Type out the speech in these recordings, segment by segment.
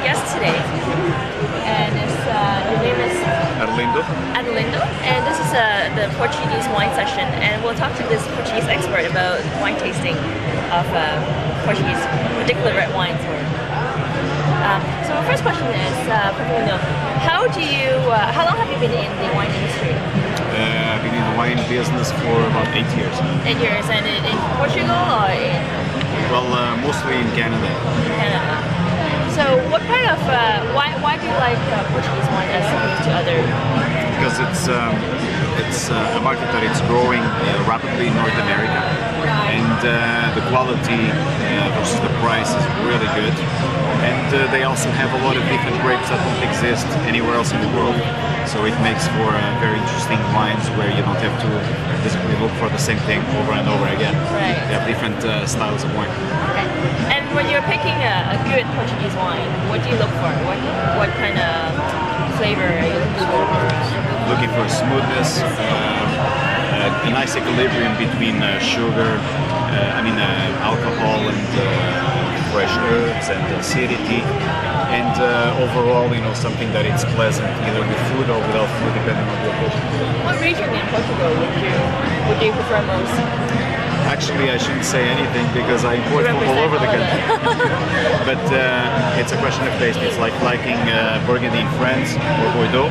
guest today, and your name is Arlindo, and this is the Portuguese wine session, and we'll talk to this Portuguese expert about wine tasting of Portuguese, particular red wines. So my first question is, how long have you been in the wine industry? I've been in the wine business for about 8 years. 8 years, and in Portugal or in? Well, mostly in Canada. Canada. So what kind of, why do you like Portuguese wine as opposed to other? Because it's a market that is growing rapidly in North America, and the quality versus the price is really good, and they also have a lot of different grapes that don't exist anywhere else in the world, so it makes for very interesting wines where you don't have to basically look for the same thing over and over again. Right. They have different styles of wine. Okay. And when you're picking a good Portuguese wine, what do you look for? What kind of flavor are you looking for? Looking for smoothness, a nice equilibrium between sugar, alcohol and fresh herbs and acidity, and overall, something that it's pleasant either with food or without food, depending on the occasion. What region in Portugal would you prefer most? Actually, I shouldn't say anything because I import from all over the country. But it's a question of taste. It's like liking Burgundy in France or Bordeaux.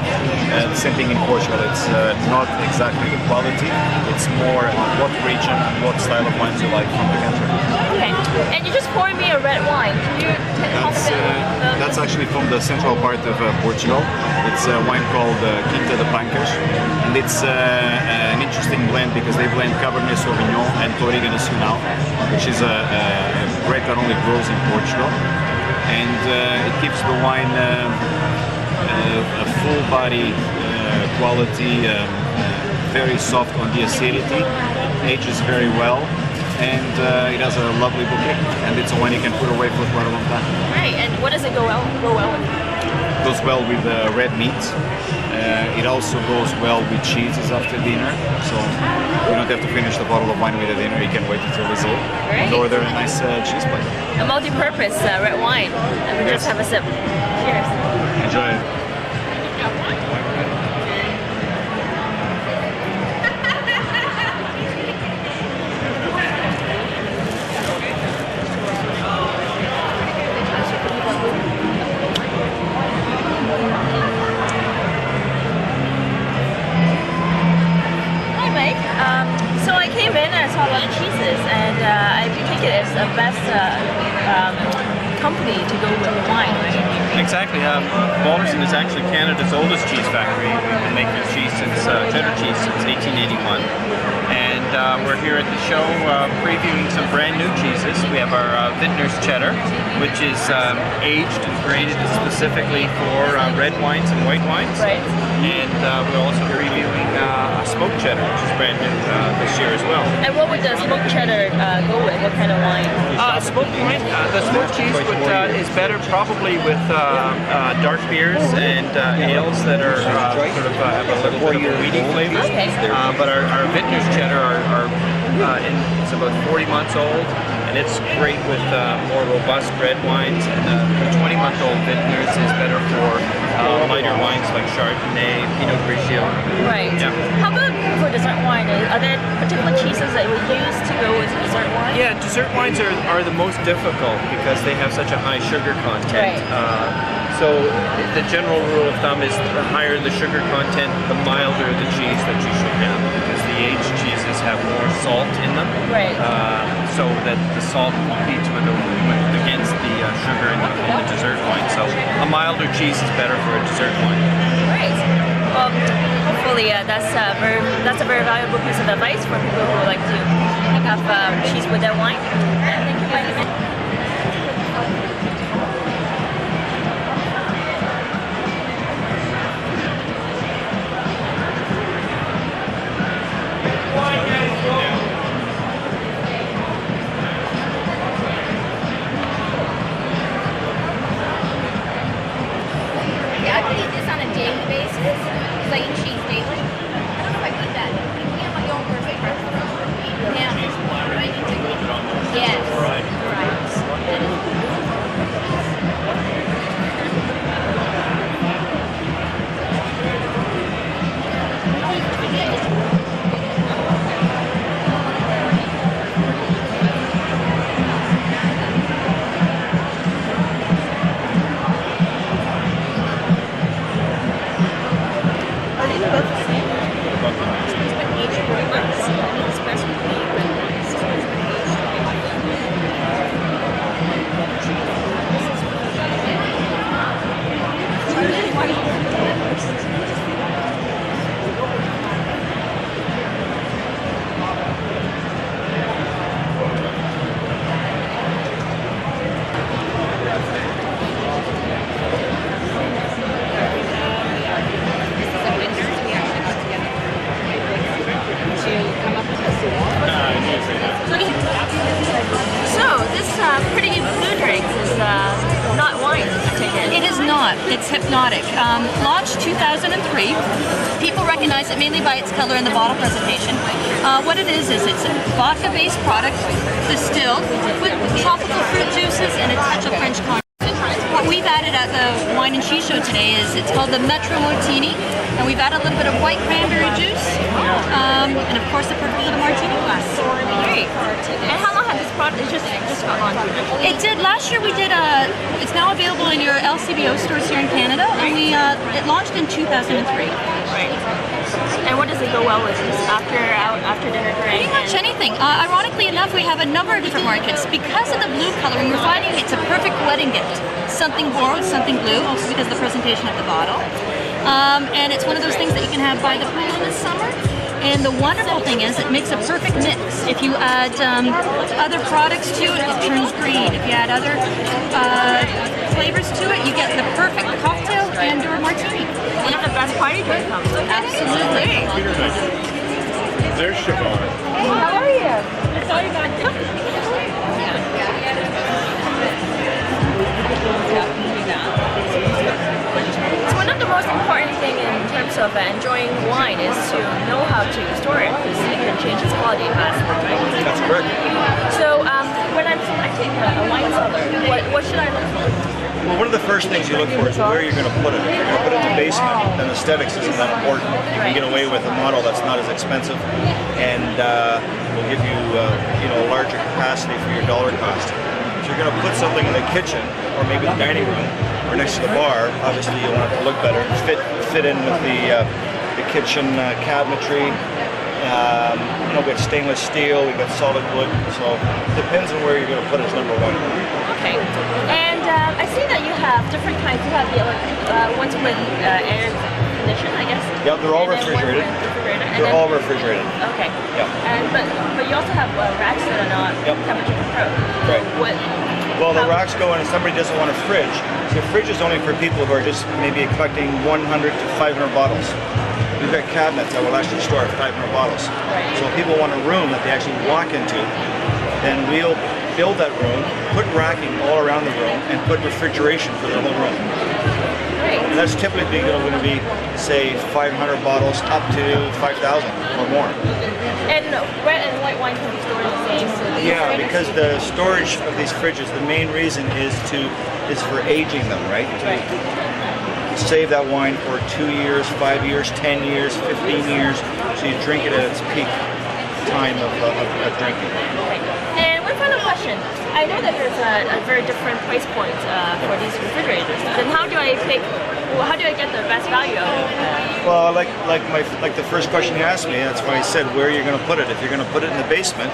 The same thing in Portugal. It's not exactly the quality. It's more what region, what style of wines you like from the country. Okay. And you just poured me a red wine. Can you talk a bit? That's actually from the central part of Portugal. It's a wine called Quinta de Pancas, and it's an interesting blend because they blend Cabernet Sauvignon and Touriga Nacional, which is a grape that only grows in Portugal, and it gives the wine a full body quality, very soft on the acidity, ages very well, and it has a lovely bouquet, and it's a wine you can put away for quite a long time. Right, and what does it go well with? It goes well with red meat. It also goes well with cheeses after dinner, so you don't have to finish the bottle of wine with a dinner. You can wait until it's over and order a nice cheese plate. A multi-purpose red wine. And we just have a sip. Cheers. Enjoy it. So I came in and I saw a lot of cheeses, and I do think it is the best company to go with the wine, right? Exactly. Balderson is actually Canada's oldest cheese factory. We've been making cheese cheddar cheese since 1881. And we're here at the show previewing some brand new cheeses. We have our Vintner's Cheddar, which is aged and graded specifically for red wines and white wines. Right. And we're also previewing smoked cheddar, which is brand new this year as well. And what would the smoked cheddar go with? What kind of wine? Smoked wine. The smoked cheese is better probably with dark beers and ales that are have a little bit of a weedy flavor. Okay. But our Vintner's Cheddar it's about 40 months old, and it's great with more robust red wines. And the 20-month-old Vintners is better for lighter wines like Chardonnay, Pinot Grigio. Right. Yeah. How about for dessert wine? Are there particular cheeses that you would use to go with dessert wine? Yeah, dessert wines are the most difficult because they have such a high sugar content. Right. So the general rule of thumb is the higher the sugar content, the milder the cheese that you should have, because the aged cheeses have more salt in them. Right. So that the salt competes against the sugar in the dessert wine. So a milder cheese is better for a dessert wine. Right. Well, hopefully that's a very valuable piece of advice for people who like to have cheese with their wine. Thank you very much. I could eat this on a daily basis because I eat cheese daily. I don't know if I eat that. You have my own perfect recipe. Yeah. Yes. Right. what? It's hypnotic. Launched 2003. People recognize it mainly by its color and the bottle presentation. What it is it's a vodka-based product distilled with tropical fruit juices and a touch of French cognac. What we've added at the Wine and Cheese Show today is it's called the Metro Martini, and we've added a little bit of white cranberry juice, and of course the perfect little martini glass. Great. And how long has this product just got launched? It did last year. We did it's now available in your LCBO stores here in Canada, and it launched in 2003. Right. And what does it go well with? Just after dinner drink? Pretty much anything. Ironically enough, we have a number of different markets. Because of the blue coloring, we're finding it's a perfect wedding gift. Something borrowed, something blue, also because of the presentation of the bottle. And it's one of those things that you can have by the pool in the summer. And the wonderful thing is it makes a perfect mix. If you add other products to it, it turns green. If you add other flavors to it, you get the perfect cocktail and or martini. One of the best party drink comes. Absolutely. There's Siobhan. Hey, how are you? I saw you back there. So one of the most important things in terms of enjoying wine is to know how to store it, because it can change its quality fast, right? That's correct. So when I'm selecting a wine cellar, what should I look for? Well, one of the first things you look for is where you're going to put it. If you're going to put it in the basement, then aesthetics isn't that important. You can get away with a model that's not as expensive and will give you, a larger capacity for your dollar cost. If you're going to put something in the kitchen or maybe the dining room or next to the bar, obviously you want it to look better, fit in with the kitchen cabinetry. We got stainless steel, we got solid wood, so it depends on where you're going to put it, number one. Okay. And I see that you have different kinds. You have the ones with air conditioning, I guess. Yeah, they're all refrigerated. They're all refrigerated. Okay. Yeah. And but you also have racks that are not temperature controlled. Right. Well, the racks go in, and somebody doesn't want a fridge. The fridge is only for people who are just maybe collecting 100 to 500 bottles. We've got cabinets that will actually store 500 bottles. Right. So if people want a room that they actually walk into, then we'll build that room, put racking all around the room, and put refrigeration for the whole room. Great. And that's typically going to be, say, 500 bottles up to 5,000 or more. And red and white wine can be stored in the same. Yeah, because the storage of these fridges, the main reason is for aging them, right? To save that wine for 2 years, 5 years, 10 years, 15 years, so you drink it at its peak time of drinking. Okay. And one final question. I know that there's a very different price point for these refrigerators. Then how do I get the best value out of it? Well, like the first question you asked me, that's why I said where you're going to put it. If you're going to put it in the basement,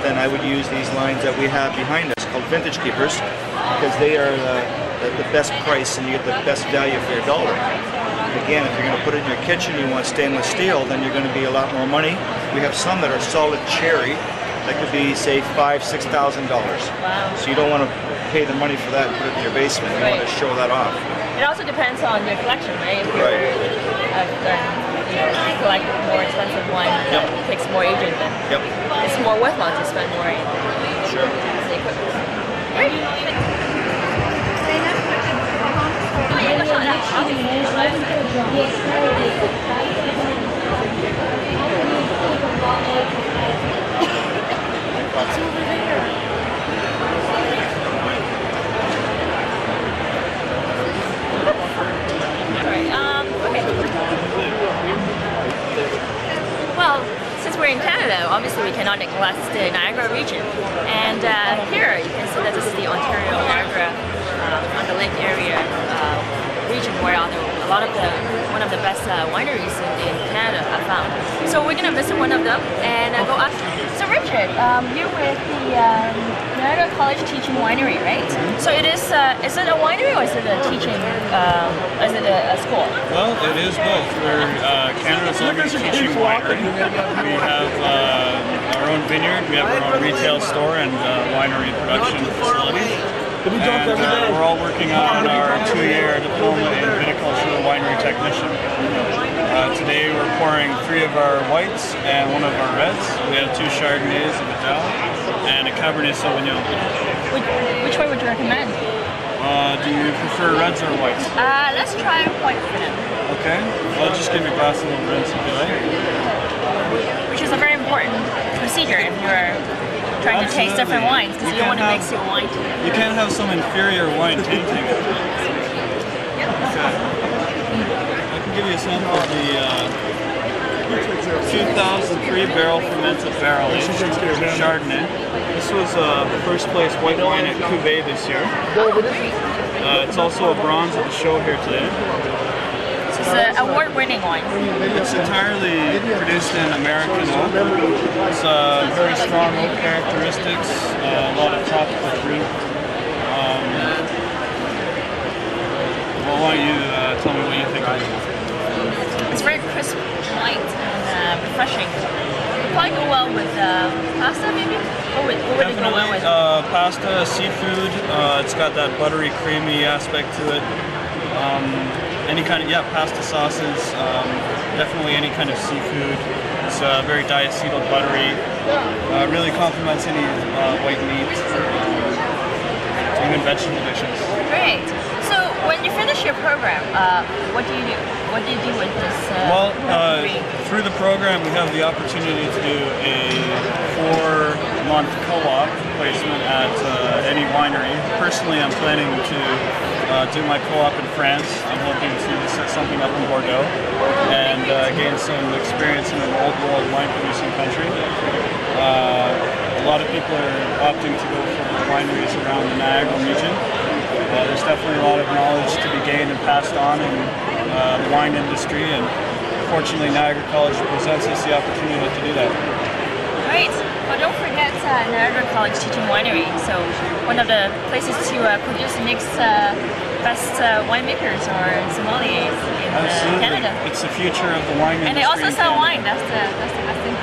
then I would use these lines that we have behind us called Vintage Keepers, because they are the best price and you get the best value for your dollar. Again, if you're going to put it in your kitchen, you want stainless steel, then you're going to be a lot more money. We have some that are solid cherry that could be, say, $5,000, $6,000. Wow. So you don't want to pay the money for that and put it in your basement. You want to show that off. It also depends on your collection, right? If you collect more expensive wine, it takes more aging, then it's more worthwhile to spend more in. Sure. Great. Well, since we're in Canada, obviously we cannot neglect the Niagara region. And here you can see that this is the Ontario Niagara on the lake area region where one of the best wineries in Canada are found. So we're gonna visit one of them and go up. So Richard, you're with the Niagara College Teaching Winery, right? So it is it a winery or is it a teaching? Is it a school? Well, it is both. We're Canada's largest teaching winery. We have our own vineyard, we have our own retail store and winery production facility. And we're all working on our 2-year diploma in viticulture winery technician. Today we're pouring 3 of our whites and 1 of our reds. We have 2 Chardonnays, a Vidal, and a Cabernet Sauvignon. Which one would you recommend? Do you prefer reds or whites? Let's try white for now. Okay. I'll just give your glass a little rinse if you like. Which is a very important procedure if you're trying to taste different wines, because you don't want to mix your wine. You can't have some inferior wine tainting it. Okay. I can give you a sample of the 2003 barrel fermented barrel aged Chardonnay. This was first place white wine at Cuvée this year. It's also a bronze at the show here today. This is an award-winning wine. It's entirely produced in American oak. It's very strong oak characteristics, a lot of tropical fruit. Well, why don't you tell me what you think of it? It's very crisp, light, and refreshing. It'd probably go well with pasta, maybe? What would it go well with? Pasta, seafood. It's got that buttery, creamy aspect to it. Any kind of, pasta sauces. Definitely any kind of seafood. It's very diacetyl, buttery. Really complements any white meat. Even vegetable dishes. Great. So when you finish your program, what do you do? What do you do with this? Through the program, we have the opportunity to do a 4-month co-op placement at any winery. Personally, I'm planning to do my co-op in France. I'm hoping to set something up in Bordeaux and gain some experience in an old world wine producing country. A lot of people are opting to go for wineries around the Niagara region. There's definitely a lot of knowledge to be gained and passed on in the wine industry, and fortunately Niagara College presents us the opportunity to do that. Great. Well, don't forget Niagara College teaching winery. So one of the places to produce the next best winemakers or sommeliers in Canada. It's the future of the wine industry. And they also sell wine. That's the best thing.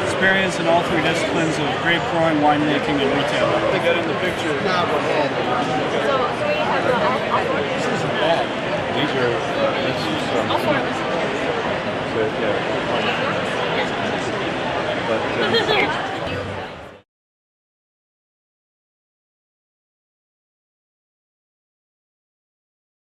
Experience in all 3 disciplines of grape growing, winemaking, and retail. They got in the picture. So we have all 4 of them. These are All 4 of them.